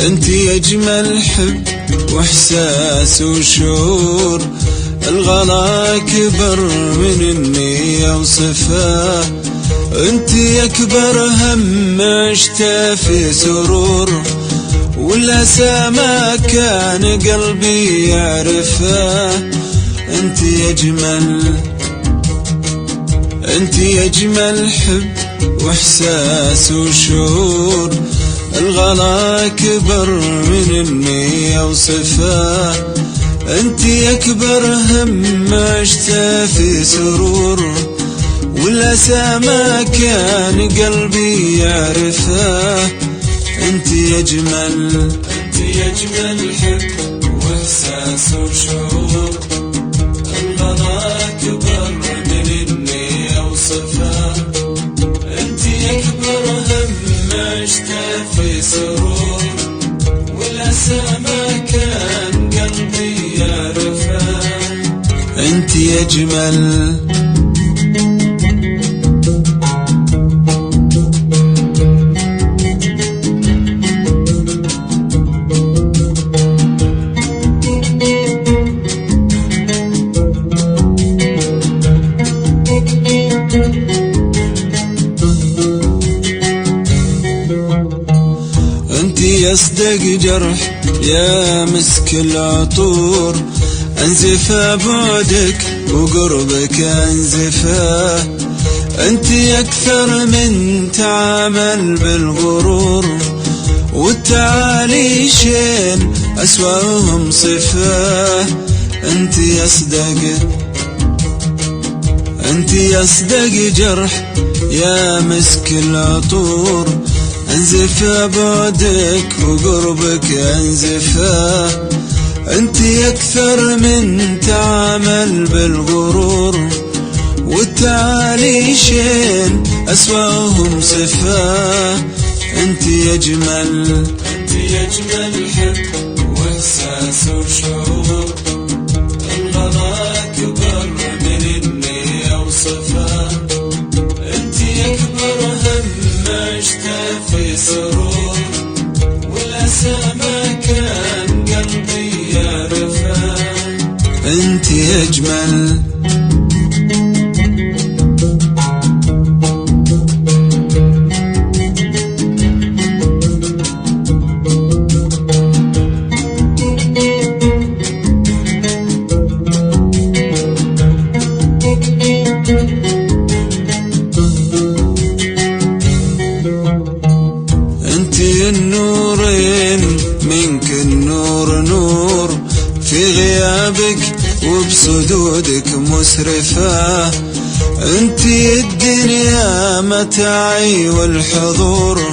انتي اجمل حب واحساس وشعور، الغلا اكبر من اني اوصفه، انتي اكبر هم عشته في سرور، والاسى ما كان قلبي يعرفه. انتي اجمل حب واحساس وشعور، الغلا اكبر من اني اوصفه، انتي اكبر هم عشته في سرور، والاسى ما كان قلبي يعرفه. انتي اجمل حب واحساس وشعور، الغلا اكبر من اني اوصفه، انتي اكبر هم عشته في سرور، والاسى ما كان قلبي يعرفه. انتي اجمل انتي اصدق جرح يا مسك العطور، انزف بعدك وقربك انزفه، انتي اكثر من تعامل بالغرور، والتعالي شين اسواهم صفه. انتي اصدق جرح يا مسك العطور، انزف بعدك وقربك انزفه، انتي اكثر من تعامل بالغرور، والتعالي شين اسواهم صفه. انتي اجمل حب واحساس وشعور، الغلا اكبر من اني اوصفه، انتي اكبر هم عشته في سرور، والاسى ما كان قلبي يعرفه. انتي اجمل انتي النورين منك النور نور، في غيابك وبصدودك مسرفة، انتي الدنيا متاعي والحضور،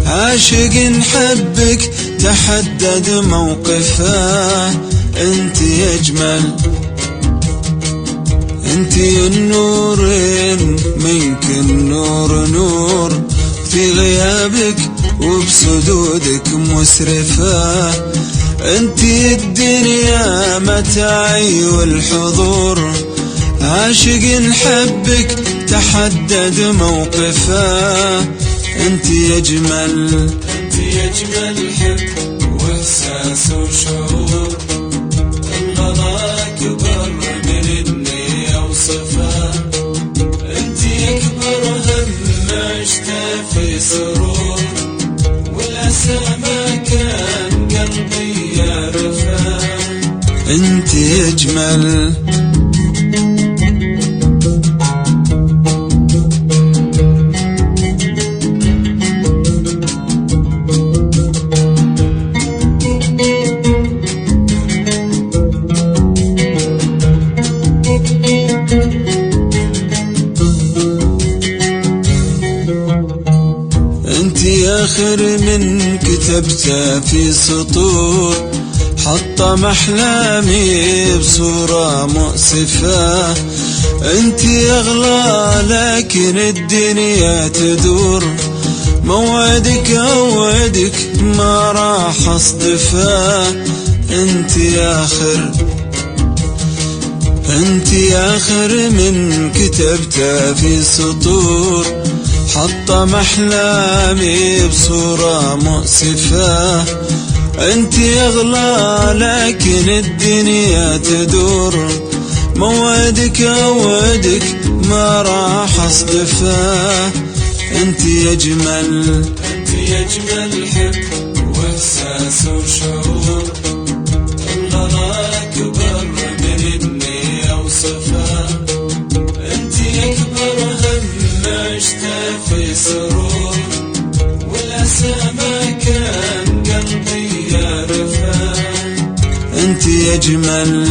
عاشق حبك تحدد موقفه. انتي اجمل انتي النورين منك النور نور، في غيابك وبصدودك مسرفة، انتي الدنيا متاعي والحضور، عاشق حبك تحدد موقفه. انتي اجمل حب واحساس وشعور، الغلا اكبر من اني اوصفه، انتي اكبر هم عشته في سرور، والاسى ما كان قلبي يعرفه. انتي اجمل انتي اخر من كتبته في سطور، حطم احلامي بصورة مؤسفة، انتي اغلى لكن الدنيا تدور، موعدك اوعدك ما راح اصدفه. انتي اخر من كتبته في سطور، حطم أحلامي بصورة مؤسفة. انت اغلى لكن الدنيا تدور، موعدك أودك ما راح أصدفه. انت أجمل حب وإحساس وشعور، الله أكبر من إني أوصفه. انت أكبر هم عشته في سرور، والأسى ما كان قلبي يعرفه. انت أجمل